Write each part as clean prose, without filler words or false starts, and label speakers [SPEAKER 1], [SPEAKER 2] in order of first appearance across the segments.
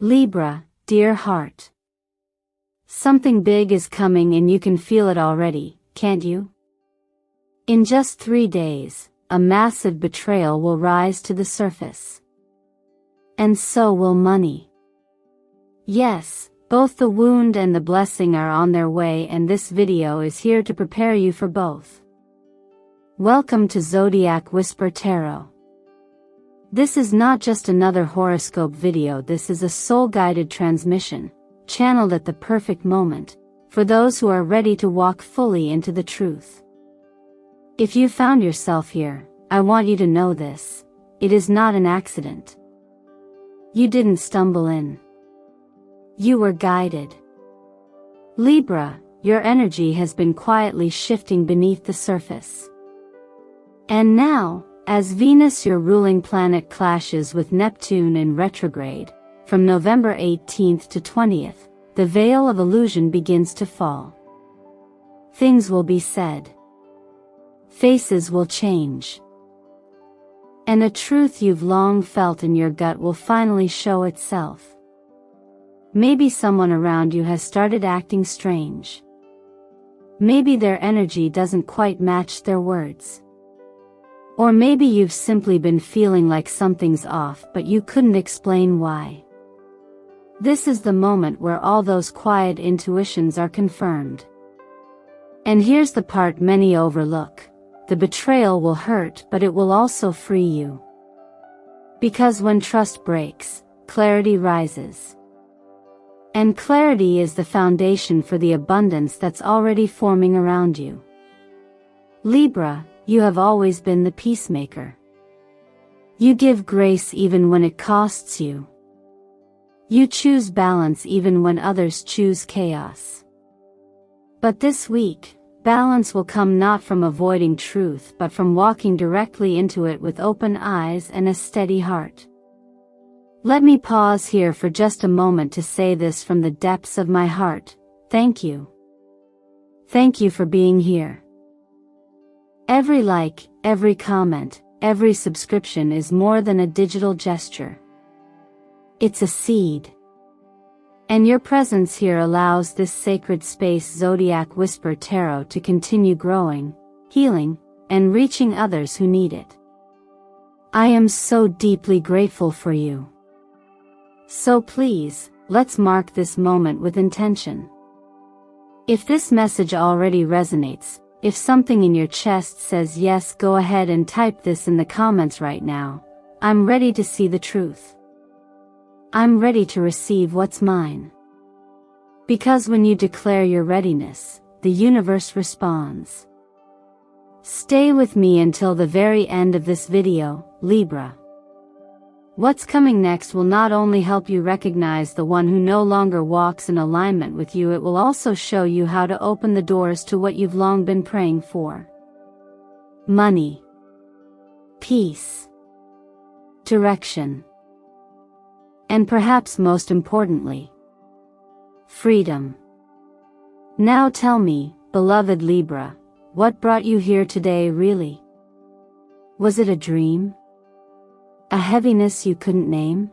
[SPEAKER 1] Libra, dear heart. Something big is coming and you can feel it already, can't you? In just 3 days, a massive betrayal will rise to the surface. And so will money. Yes, both the wound and the blessing are on their way, and this video is here to prepare you for both. Welcome to Zodiac Whisper Tarot. This is not just another horoscope video, this is a soul-guided transmission, channeled at the perfect moment, for those who are ready to walk fully into the truth. If you found yourself here, I want you to know this: it is not an accident. You didn't stumble in. You were guided. Libra, your energy has been quietly shifting beneath the surface. And now, as Venus, your ruling planet, clashes with Neptune in retrograde, from November 18th to 20th, the veil of illusion begins to fall. Things will be said. Faces will change. And a truth you've long felt in your gut will finally show itself. Maybe someone around you has started acting strange. Maybe their energy doesn't quite match their words. Or maybe you've simply been feeling like something's off but you couldn't explain why. This is the moment where all those quiet intuitions are confirmed. And here's the part many overlook: the betrayal will hurt, but it will also free you. Because when trust breaks, clarity rises. And clarity is the foundation for the abundance that's already forming around you. Libra, you have always been the peacemaker. You give grace even when it costs you. You choose balance even when others choose chaos. But this week, balance will come not from avoiding truth but from walking directly into it with open eyes and a steady heart. Let me pause here for just a moment to say this from the depths of my heart: thank you. Thank you for being here. Every like, every comment, every subscription is more than a digital gesture. It's a seed. And your presence here allows this sacred space, Zodiac Whisper Tarot, to continue growing, healing, and reaching others who need it. I am so deeply grateful for you. So please, let's mark this moment with intention. If this message already resonates, if something in your chest says yes, go ahead and type this in the comments right now. I'm ready to see the truth. I'm ready to receive what's mine. Because when you declare your readiness, the universe responds. Stay with me until the very end of this video, Libra. What's coming next will not only help you recognize the one who no longer walks in alignment with you, it will also show you how to open the doors to what you've long been praying for. Money. Peace. Direction. And perhaps most importantly, freedom. Now tell me, beloved Libra, what brought you here today really? Was it a dream? A heaviness you couldn't name?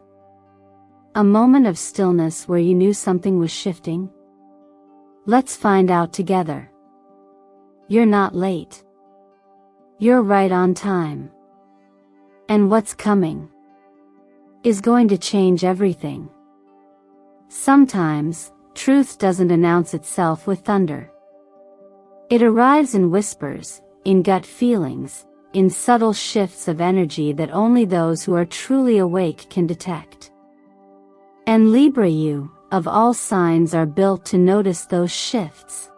[SPEAKER 1] A moment of stillness where you knew something was shifting? Let's find out together. You're not late. You're right on time. And what's coming is going to change everything. Sometimes, truth doesn't announce itself with thunder. It arrives in whispers, in gut feelings, in subtle shifts of energy that only those who are truly awake can detect. And Libra, you, of all signs, are built to notice those shifts.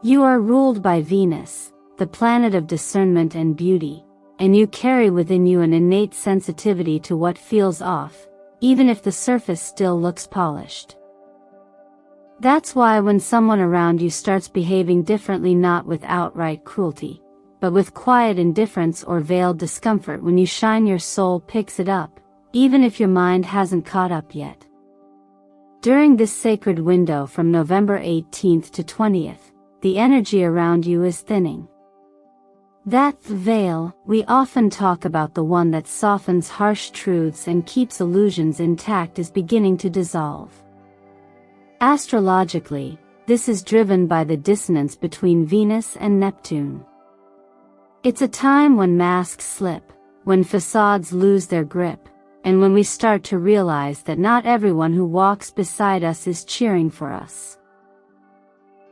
[SPEAKER 1] You are ruled by Venus, the planet of discernment and beauty, and you carry within you an innate sensitivity to what feels off, even if the surface still looks polished. That's why when someone around you starts behaving differently, not with outright cruelty, but with quiet indifference or veiled discomfort, when you shine, your soul picks it up, even if your mind hasn't caught up yet. During this sacred window from November 18th to 20th, the energy around you is thinning. That veil, we often talk about the one that softens harsh truths and keeps illusions intact, is beginning to dissolve. Astrologically, this is driven by the dissonance between Venus and Neptune. It's a time when masks slip, when facades lose their grip, and when we start to realize that not everyone who walks beside us is cheering for us.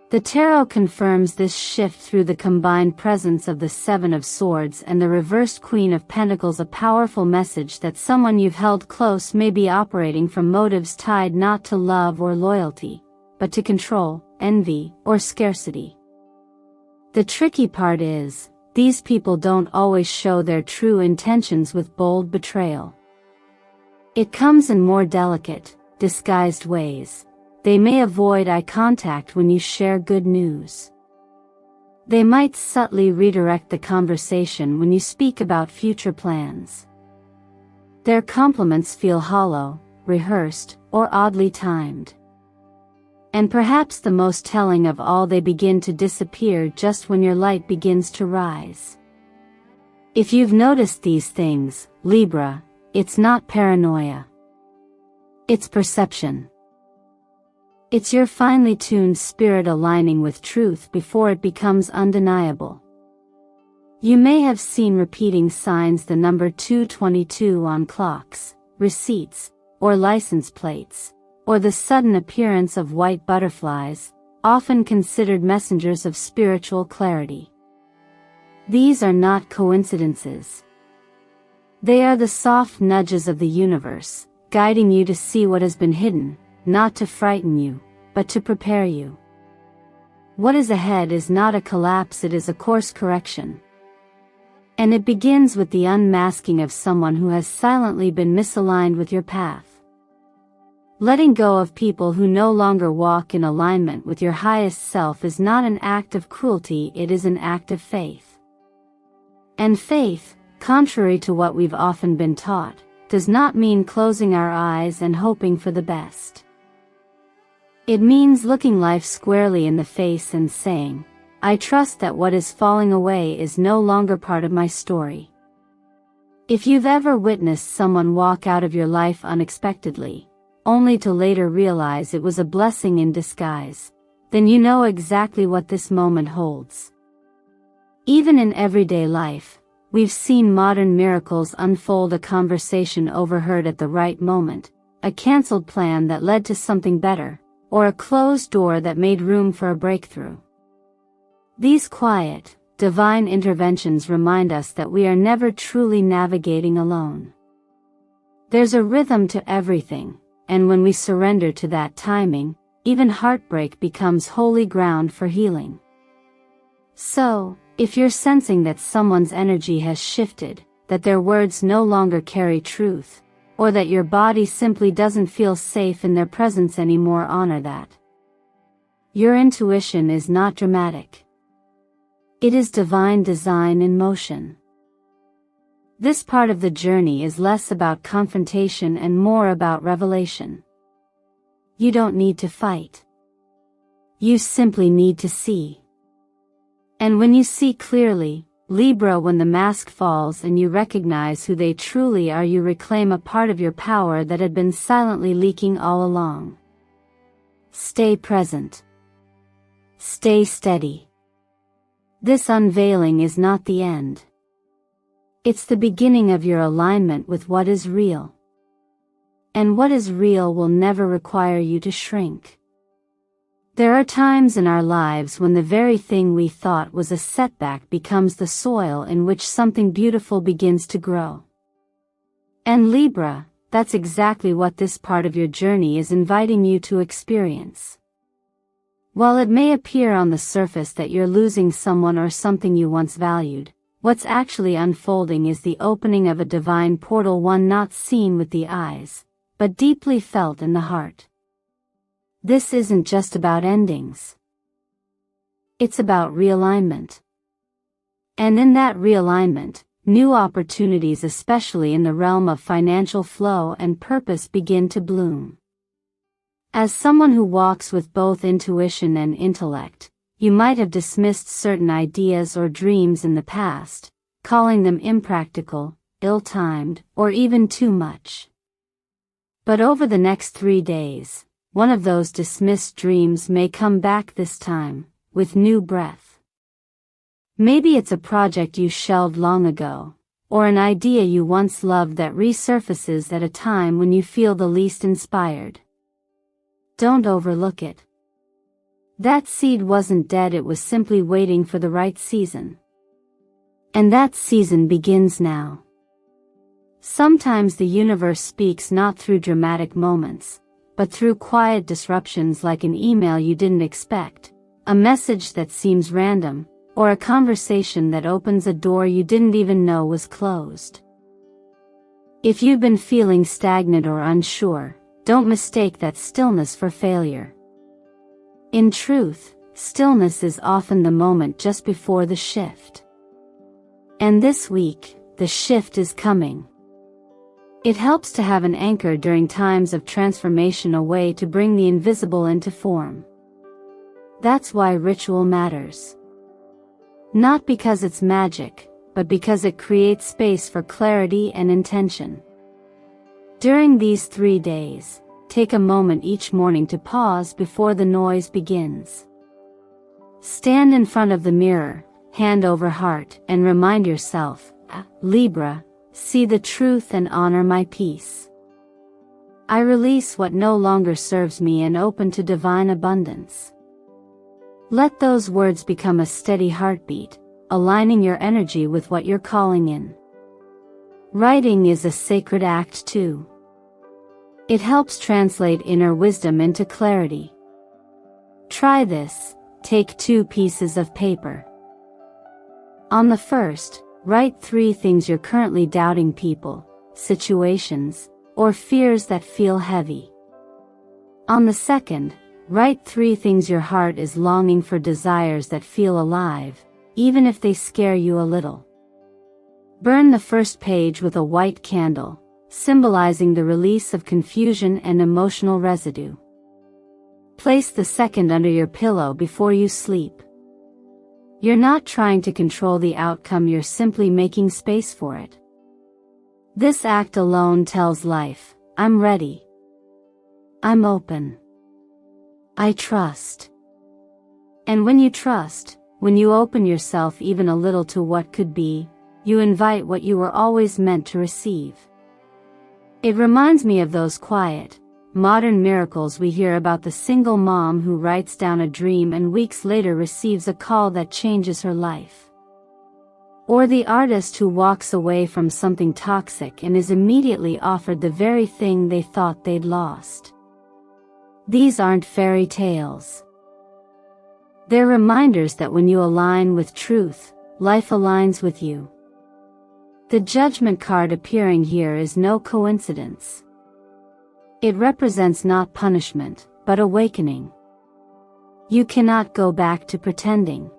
[SPEAKER 1] The tarot confirms this shift through the combined presence of the Seven of Swords and the reversed Queen of Pentacles, a powerful message that someone you've held close may be operating from motives tied not to love or loyalty, but to control, envy, or scarcity. The tricky part is, these people don't always show their true intentions with bold betrayal. It comes in more delicate, disguised ways. They may avoid eye contact when you share good news. They might subtly redirect the conversation when you speak about future plans. Their compliments feel hollow, rehearsed, or oddly timed. And perhaps the most telling of all, they begin to disappear just when your light begins to rise. If you've noticed these things, Libra, it's not paranoia. It's perception. It's your finely tuned spirit aligning with truth before it becomes undeniable. You may have seen repeating signs, the number 222 on clocks, receipts, or license plates, or the sudden appearance of white butterflies, often considered messengers of spiritual clarity. These are not coincidences. They are the soft nudges of the universe, guiding you to see what has been hidden, not to frighten you, but to prepare you. What is ahead is not a collapse, it is a course correction. And it begins with the unmasking of someone who has silently been misaligned with your path. Letting go of people who no longer walk in alignment with your highest self is not an act of cruelty, it is an act of faith. And faith, contrary to what we've often been taught, does not mean closing our eyes and hoping for the best. It means looking life squarely in the face and saying, I trust that what is falling away is no longer part of my story. If you've ever witnessed someone walk out of your life unexpectedly, only to later realize it was a blessing in disguise, then you know exactly what this moment holds. Even in everyday life, we've seen modern miracles unfold: a conversation overheard at the right moment, a canceled plan that led to something better, or a closed door that made room for a breakthrough. These quiet, divine interventions remind us that we are never truly navigating alone. There's a rhythm to everything, and when we surrender to that timing, even heartbreak becomes holy ground for healing. So, if you're sensing that someone's energy has shifted, that their words no longer carry truth, or that your body simply doesn't feel safe in their presence anymore, honor that. Your intuition is not dramatic. It is divine design in motion. This part of the journey is less about confrontation and more about revelation. You don't need to fight. You simply need to see. And when you see clearly, Libra, when the mask falls and you recognize who they truly are, you reclaim a part of your power that had been silently leaking all along. Stay present. Stay steady. This unveiling is not the end. It's the beginning of your alignment with what is real. And what is real will never require you to shrink. There are times in our lives when the very thing we thought was a setback becomes the soil in which something beautiful begins to grow. And Libra, that's exactly what this part of your journey is inviting you to experience. While it may appear on the surface that you're losing someone or something you once valued, what's actually unfolding is the opening of a divine portal, one not seen with the eyes, but deeply felt in the heart. This isn't just about endings. It's about realignment. And in that realignment, new opportunities, especially in the realm of financial flow and purpose, begin to bloom. As someone who walks with both intuition and intellect, You might have dismissed certain ideas or dreams in the past, calling them impractical, ill-timed, or even too much. But over the next 3 days, one of those dismissed dreams may come back this time, with new breath. Maybe it's a project you shelved long ago, or an idea you once loved that resurfaces at a time when you feel the least inspired. Don't overlook it. That seed wasn't dead, it was simply waiting for the right season. And that season begins now. Sometimes the universe speaks not through dramatic moments, but through quiet disruptions like an email you didn't expect, a message that seems random, or a conversation that opens a door you didn't even know was closed. If you've been feeling stagnant or unsure, don't mistake that stillness for failure. In truth, stillness is often the moment just before the shift. And this week, the shift is coming. It helps to have an anchor during times of transformation, a way to bring the invisible into form. That's why ritual matters. Not because it's magic, but because it creates space for clarity and intention. During these 3 days, take a moment each morning to pause before the noise begins. Stand in front of the mirror, hand over heart, and remind yourself, Libra, see the truth and honor my peace. I release what no longer serves me and open to divine abundance. Let those words become a steady heartbeat, aligning your energy with what you're calling in. Writing is a sacred act too. It helps translate inner wisdom into clarity. Try this. Take 2 pieces of paper. On the first, write 3 things you're currently doubting: people, situations, or fears that feel heavy. On the second, write 3 things your heart is longing for, desires that feel alive, even if they scare you a little. Burn the first page with a white candle, symbolizing the release of confusion and emotional residue. Place the second under your pillow before you sleep. You're not trying to control the outcome, you're simply making space for it. This act alone tells life, I'm ready. I'm open. I trust. And when you trust, when you open yourself even a little to what could be, you invite what you were always meant to receive. It reminds me of those quiet, modern miracles we hear about: the single mom who writes down a dream and weeks later receives a call that changes her life. Or the artist who walks away from something toxic and is immediately offered the very thing they thought they'd lost. These aren't fairy tales. They're reminders that when you align with truth, life aligns with you. The judgment card appearing here is no coincidence. It represents not punishment, but awakening. You cannot go back to pretending.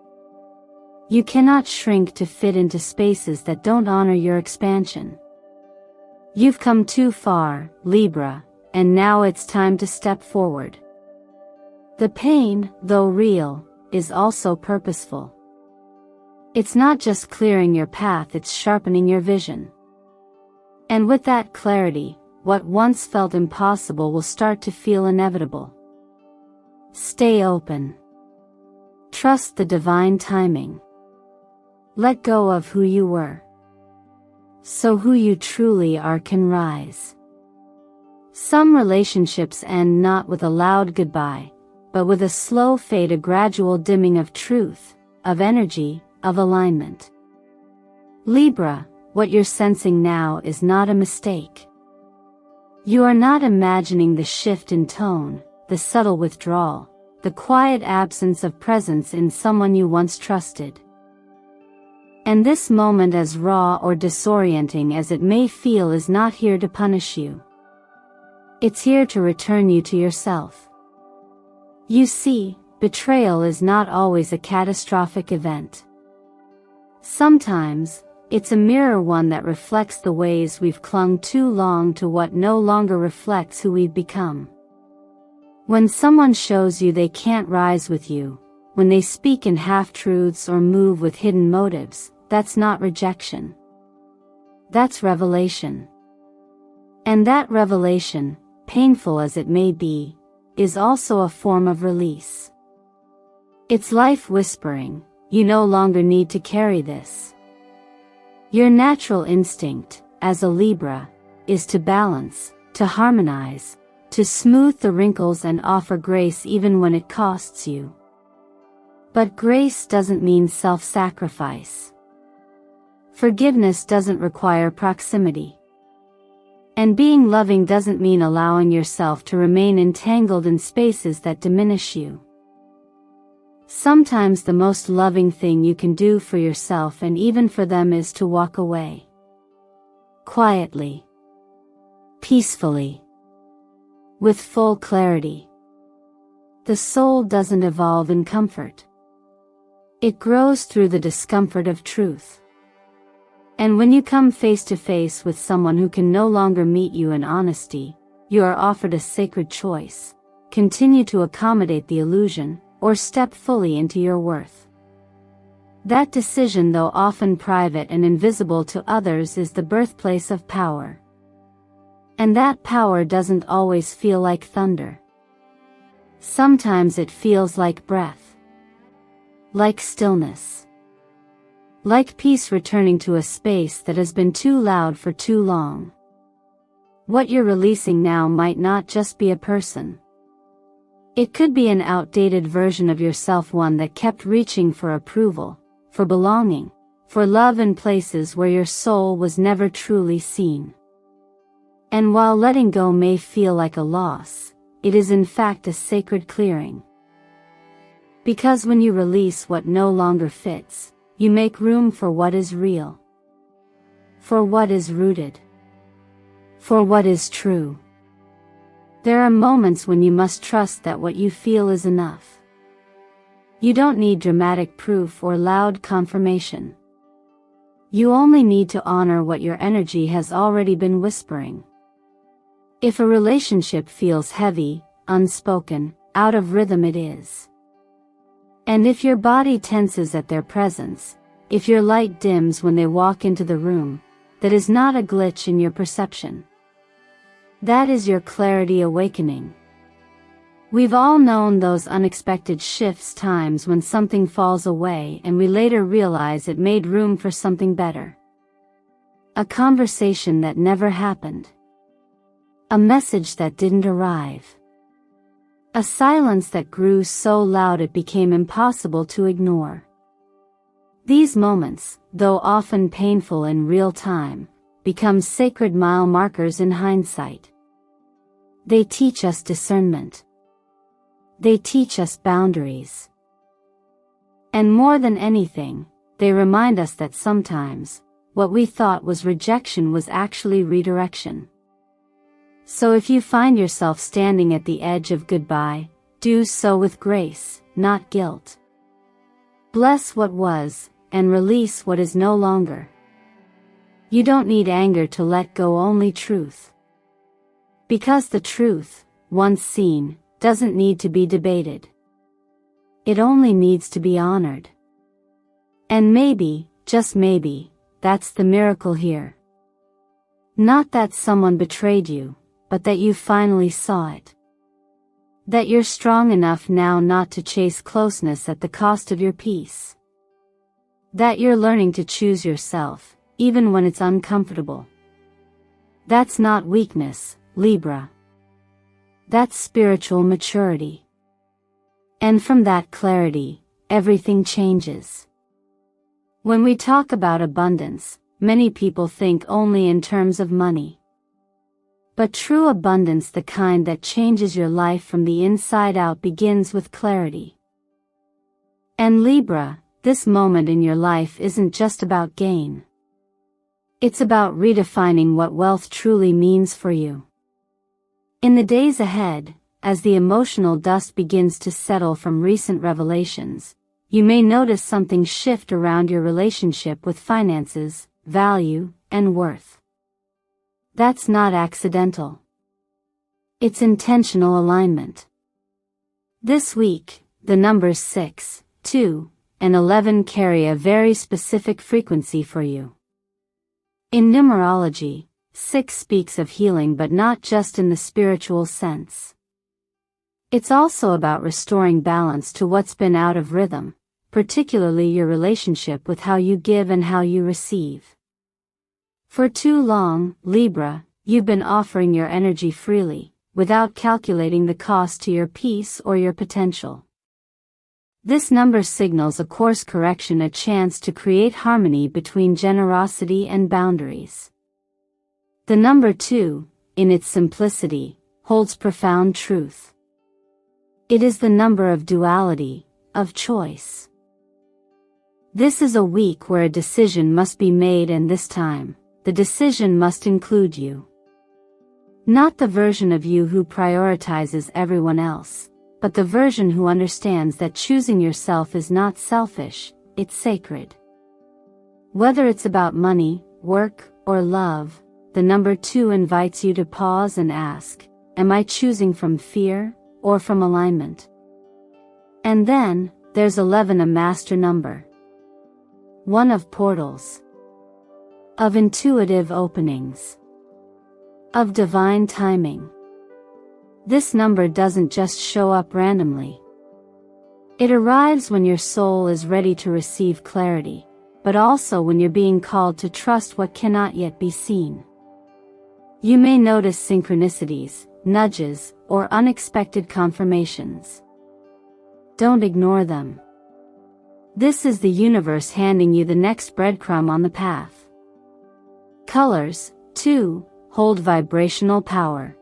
[SPEAKER 1] You cannot shrink to fit into spaces that don't honor your expansion. You've come too far, Libra, and now it's time to step forward. The pain, though real, is also purposeful. It's not just clearing your path, it's sharpening your vision. And with that clarity, what once felt impossible will start to feel inevitable. Stay open. Trust the divine timing. Let go of who you were, so who you truly are can rise. Some relationships end not with a loud goodbye, but with a slow fade, a gradual dimming of truth, of energy, of alignment. Libra, what you're sensing now is not a mistake. You are not imagining the shift in tone, the subtle withdrawal, the quiet absence of presence in someone you once trusted. And this moment, as raw or disorienting as it may feel, is not here to punish you. It's here to return you to yourself. You see, betrayal is not always a catastrophic event. Sometimes, it's a mirror, one that reflects the ways we've clung too long to what no longer reflects who we've become. When someone shows you they can't rise with you, when they speak in half-truths or move with hidden motives, that's not rejection. That's revelation. And that revelation, painful as it may be, is also a form of release. It's life whispering, you no longer need to carry this. Your natural instinct, as a Libra, is to balance, to harmonize, to smooth the wrinkles and offer grace even when it costs you. But grace doesn't mean self-sacrifice. Forgiveness doesn't require proximity. And being loving doesn't mean allowing yourself to remain entangled in spaces that diminish you. Sometimes the most loving thing you can do for yourself and even for them is to walk away. Quietly. Peacefully. With full clarity. The soul doesn't evolve in comfort. It grows through the discomfort of truth. And when you come face to face with someone who can no longer meet you in honesty, you are offered a sacred choice: continue to accommodate the illusion, or step fully into your worth. That decision, though often private and invisible to others, is the birthplace of power. And that power doesn't always feel like thunder. Sometimes it feels like breath. Like stillness. Like peace returning to a space that has been too loud for too long. What you're releasing now might not just be a person. It could be an outdated version of yourself, one that kept reaching for approval, for belonging, for love in places where your soul was never truly seen. And while letting go may feel like a loss, it is in fact a sacred clearing. Because when you release what no longer fits, you make room for what is real. For what is rooted. For what is true. There are moments when you must trust that what you feel is enough. You don't need dramatic proof or loud confirmation. You only need to honor what your energy has already been whispering. If a relationship feels heavy, unspoken, out of rhythm, it is. And if your body tenses at their presence, if your light dims when they walk into the room, that is not a glitch in your perception. That is your clarity awakening. We've all known those unexpected shifts, times when something falls away and we later realize it made room for something better. A conversation that never happened. A message that didn't arrive. A silence that grew so loud it became impossible to ignore. These moments, though often painful in real time, become sacred mile markers in hindsight. They teach us discernment. They teach us boundaries. And more than anything, they remind us that sometimes, what we thought was rejection was actually redirection. So if you find yourself standing at the edge of goodbye, do so with grace, not guilt. Bless what was, and release what is no longer. You don't need anger to let go, only truth. Because the truth, once seen, doesn't need to be debated. It only needs to be honored. And maybe, just maybe, that's the miracle here. Not that someone betrayed you, but that you finally saw it. That you're strong enough now not to chase closeness at the cost of your peace. That you're learning to choose yourself, even when it's uncomfortable. That's not weakness, Libra. That's spiritual maturity. And from that clarity, everything changes. When we talk about abundance, many people think only in terms of money. But true abundance, the kind that changes your life from the inside out, begins with clarity. And Libra, this moment in your life isn't just about gain. It's about redefining what wealth truly means for you. In the days ahead, as the emotional dust begins to settle from recent revelations, you may notice something shift around your relationship with finances, value, and worth. That's not accidental. It's intentional alignment. This week, the numbers 6, 2, and 11 carry a very specific frequency for you. In numerology, 6 speaks of healing, but not just in the spiritual sense. It's also about restoring balance to what's been out of rhythm, particularly your relationship with how you give and how you receive. For too long, Libra, you've been offering your energy freely, without calculating the cost to your peace or your potential. This number signals a course correction, a chance to create harmony between generosity and boundaries. The number 2, in its simplicity, holds profound truth. It is the number of duality, of choice. This is a week where a decision must be made, and this time, the decision must include you. Not the version of you who prioritizes everyone else, but the version who understands that choosing yourself is not selfish, it's sacred. Whether it's about money, work, or love, the number 2 invites you to pause and ask, am I choosing from fear, or from alignment? And then, there's 11, a master number. One of portals. Of intuitive openings. Of divine timing. This number doesn't just show up randomly. It arrives when your soul is ready to receive clarity, but also when you're being called to trust what cannot yet be seen. You may notice synchronicities, nudges, or unexpected confirmations. Don't ignore them. This is the universe handing you the next breadcrumb on the path. Colors, too, hold vibrational power.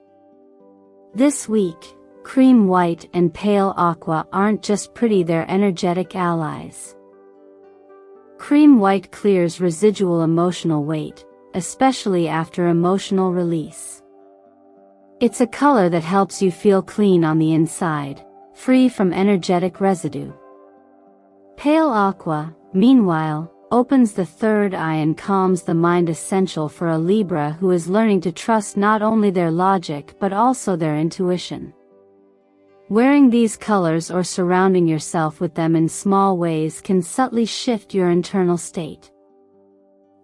[SPEAKER 1] This week, cream white and pale aqua aren't just pretty, they're energetic allies. Cream white clears residual emotional weight, especially after emotional release. It's a color that helps you feel clean on the inside, free from energetic residue. Pale aqua, meanwhile, opens the third eye and calms the mind, essential for a Libra who is learning to trust not only their logic but also their intuition. Wearing these colors or surrounding yourself with them in small ways can subtly shift your internal state.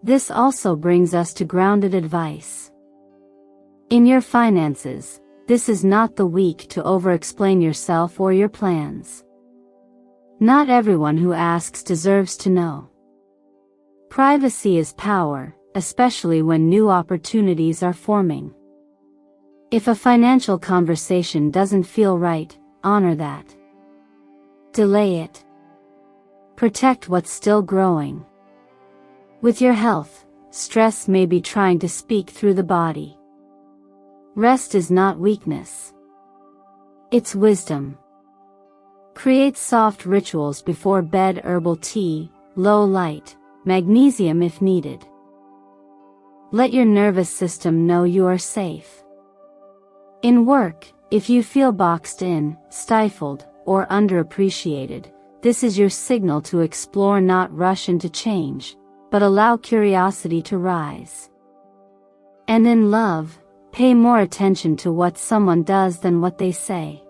[SPEAKER 1] This also brings us to grounded advice. In your finances, this is not the week to over-explain yourself or your plans. Not everyone who asks deserves to know. Privacy is power, especially when new opportunities are forming. If a financial conversation doesn't feel right, honor that. Delay it. Protect what's still growing. With your health, stress may be trying to speak through the body. Rest is not weakness. It's wisdom. Create soft rituals before bed, herbal tea, low light, magnesium if needed. Let your nervous system know you are safe. In work, if you feel boxed in, stifled, or underappreciated, this is your signal to explore, not rush into change, but allow curiosity to rise. And in love, pay more attention to what someone does than what they say.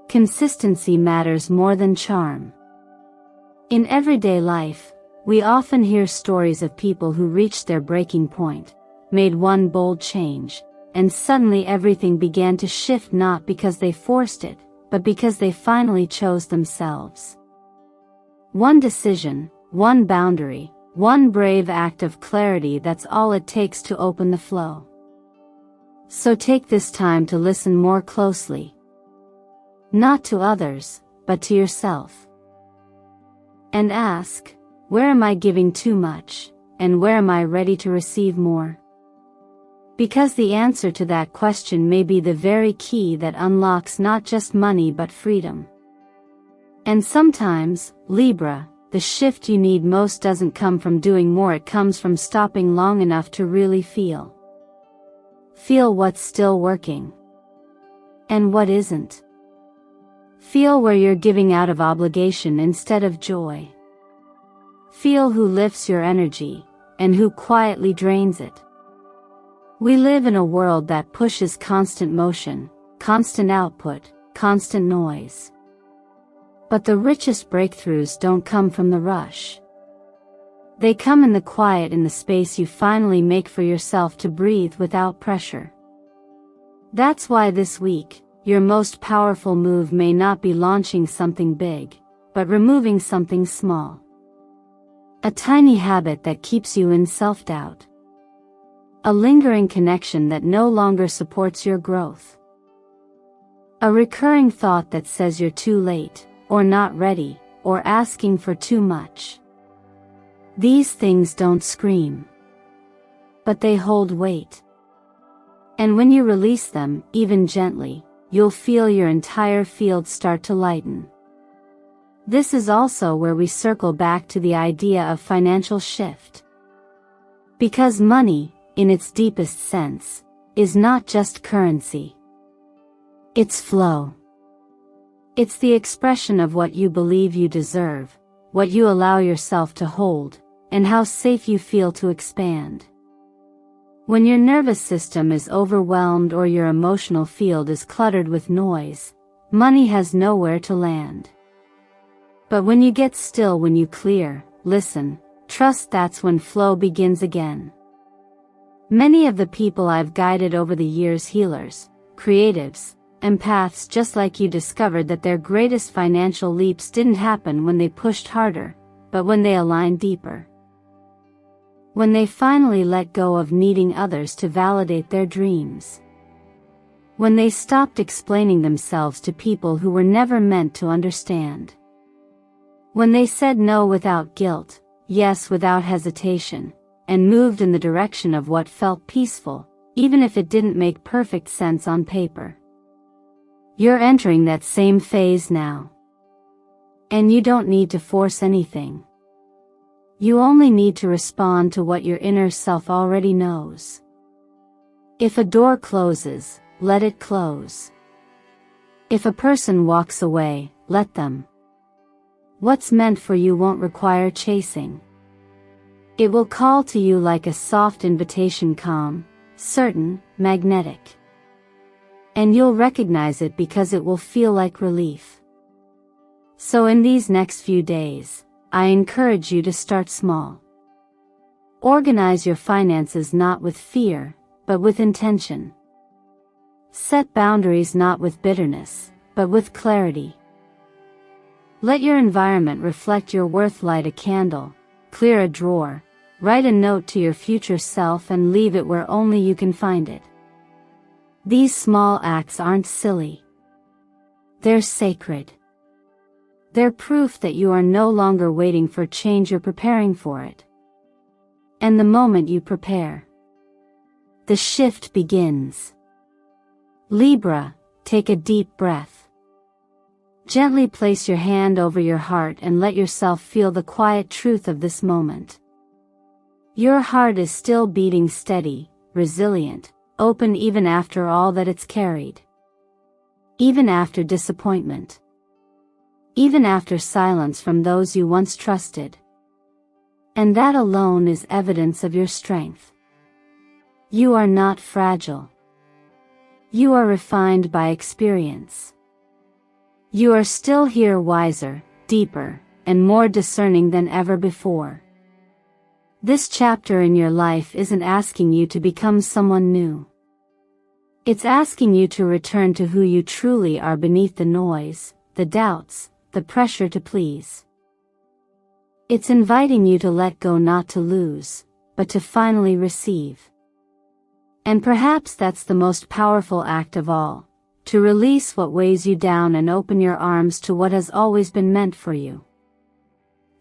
[SPEAKER 1] Consistency matters more than charm. In everyday life, we often hear stories of people who reached their breaking point, made one bold change, and suddenly everything began to shift, not because they forced it, but because they finally chose themselves. One decision, one boundary, one brave act of clarity, that's all it takes to open the flow. So take this time to listen more closely. Not to others, but to yourself. And ask, where am I giving too much, and where am I ready to receive more? Because the answer to that question may be the very key that unlocks not just money but freedom. And sometimes, Libra, the shift you need most doesn't come from doing more, it comes from stopping long enough to really feel. Feel what's still working. And what isn't. Feel where you're giving out of obligation instead of joy. Feel who lifts your energy, and who quietly drains it. We live in a world that pushes constant motion, constant output, constant noise. But the richest breakthroughs don't come from the rush. They come in the quiet, in the space you finally make for yourself to breathe without pressure. That's why this week, your most powerful move may not be launching something big, but removing something small. A tiny habit that keeps you in self-doubt. A lingering connection that no longer supports your growth. A recurring thought that says you're too late, or not ready, or asking for too much. These things don't scream. But they hold weight. And when you release them, even gently, you'll feel your entire field start to lighten. This is also where we circle back to the idea of financial shift. Because money, in its deepest sense, is not just currency. It's flow. It's the expression of what you believe you deserve, what you allow yourself to hold, and how safe you feel to expand. When your nervous system is overwhelmed or your emotional field is cluttered with noise, money has nowhere to land. But when you get still, when you clear, listen, trust, that's when flow begins again. Many of the people I've guided over the years, healers, creatives, empaths just like you, discovered that their greatest financial leaps didn't happen when they pushed harder, but when they aligned deeper. When they finally let go of needing others to validate their dreams. When they stopped explaining themselves to people who were never meant to understand. When they said no without guilt, yes without hesitation, and moved in the direction of what felt peaceful, even if it didn't make perfect sense on paper. You're entering that same phase now. And you don't need to force anything. You only need to respond to what your inner self already knows. If a door closes, let it close. If a person walks away, let them. What's meant for you won't require chasing. It will call to you like a soft invitation, calm, certain, magnetic. And you'll recognize it because it will feel like relief. So in these next few days, I encourage you to start small. Organize your finances not with fear, but with intention. Set boundaries not with bitterness, but with clarity. Let your environment reflect your worth. Light a candle, clear a drawer, write a note to your future self and leave it where only you can find it. These small acts aren't silly. They're sacred. They're proof that you are no longer waiting for change, you're preparing for it. And the moment you prepare, the shift begins. Libra, take a deep breath. Gently place your hand over your heart and let yourself feel the quiet truth of this moment. Your heart is still beating steady, resilient, open even after all that it's carried. Even after disappointment. Even after silence from those you once trusted. And that alone is evidence of your strength. You are not fragile. You are refined by experience. You are still here, wiser, deeper, and more discerning than ever before. This chapter in your life isn't asking you to become someone new. It's asking you to return to who you truly are beneath the noise, the doubts, the pressure to please. It's inviting you to let go, not to lose, but to finally receive. And perhaps that's the most powerful act of all, to release what weighs you down and open your arms to what has always been meant for you.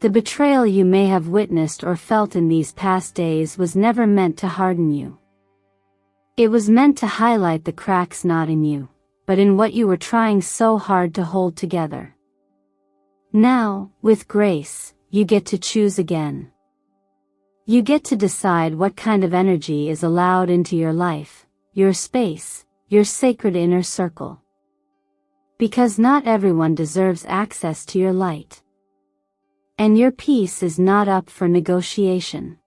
[SPEAKER 1] The betrayal you may have witnessed or felt in these past days was never meant to harden you. It was meant to highlight the cracks not in you, but in what you were trying so hard to hold together. Now, with grace, you get to choose again. You get to decide what kind of energy is allowed into your life, your space, your sacred inner circle. Because not everyone deserves access to your light. And your peace is not up for negotiation.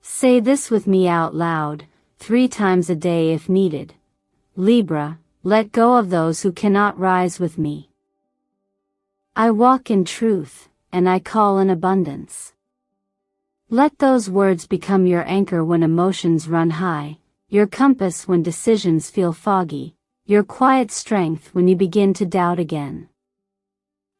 [SPEAKER 1] Say this with me out loud, 3 times a day if needed. Libra, let go of those who cannot rise with me. I walk in truth, and I call in abundance. Let those words become your anchor when emotions run high, your compass when decisions feel foggy, your quiet strength when you begin to doubt again.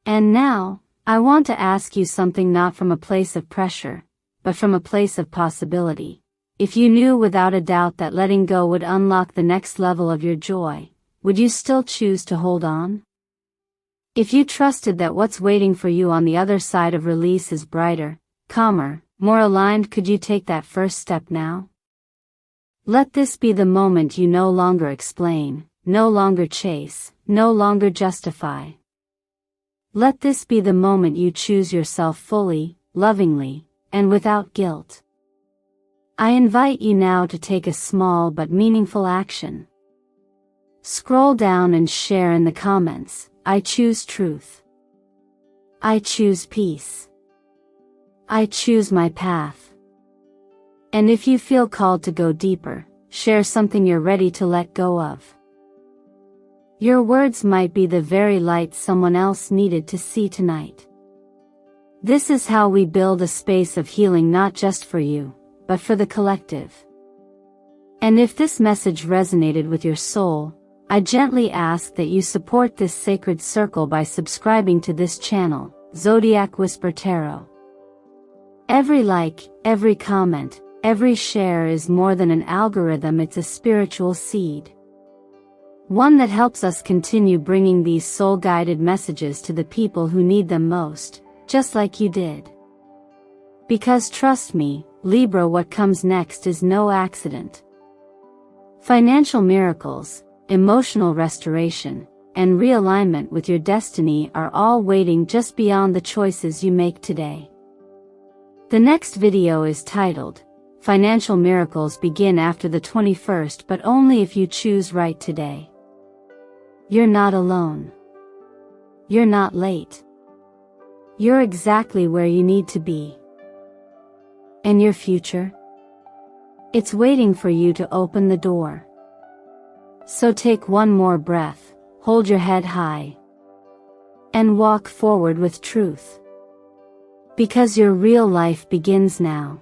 [SPEAKER 1] And now, I want to ask you something not from a place of pressure, but from a place of possibility. If you knew without a doubt that letting go would unlock the next level of your joy, would you still choose to hold on? If you trusted that what's waiting for you on the other side of release is brighter, calmer, more aligned, could you take that first step now? Let this be the moment you no longer explain, no longer chase, no longer justify. Let this be the moment you choose yourself fully, lovingly, and without guilt. I invite you now to take a small but meaningful action. Scroll down and share in the comments, I choose truth. I choose peace. I choose my path. And if you feel called to go deeper, share something you're ready to let go of. Your words might be the very light someone else needed to see tonight. This is how we build a space of healing, not just for you, but for the collective. And if this message resonated with your soul, I gently ask that you support this sacred circle by subscribing to this channel, Zodiac Whisper Tarot. Every like, every comment, every share is more than an algorithm, it's a spiritual seed. One that helps us continue bringing these soul-guided messages to the people who need them most, just like you did. Because trust me, Libra, what comes next is no accident. Financial miracles, emotional restoration, and realignment with your destiny are all waiting just beyond the choices you make today. The next video is titled, Financial Miracles Begin After the 21st, but only if you choose right today. You're not alone. You're not late. You're exactly where you need to be. And your future? It's waiting for you to open the door. So take one more breath, hold your head high, and walk forward with truth. Because your real life begins now.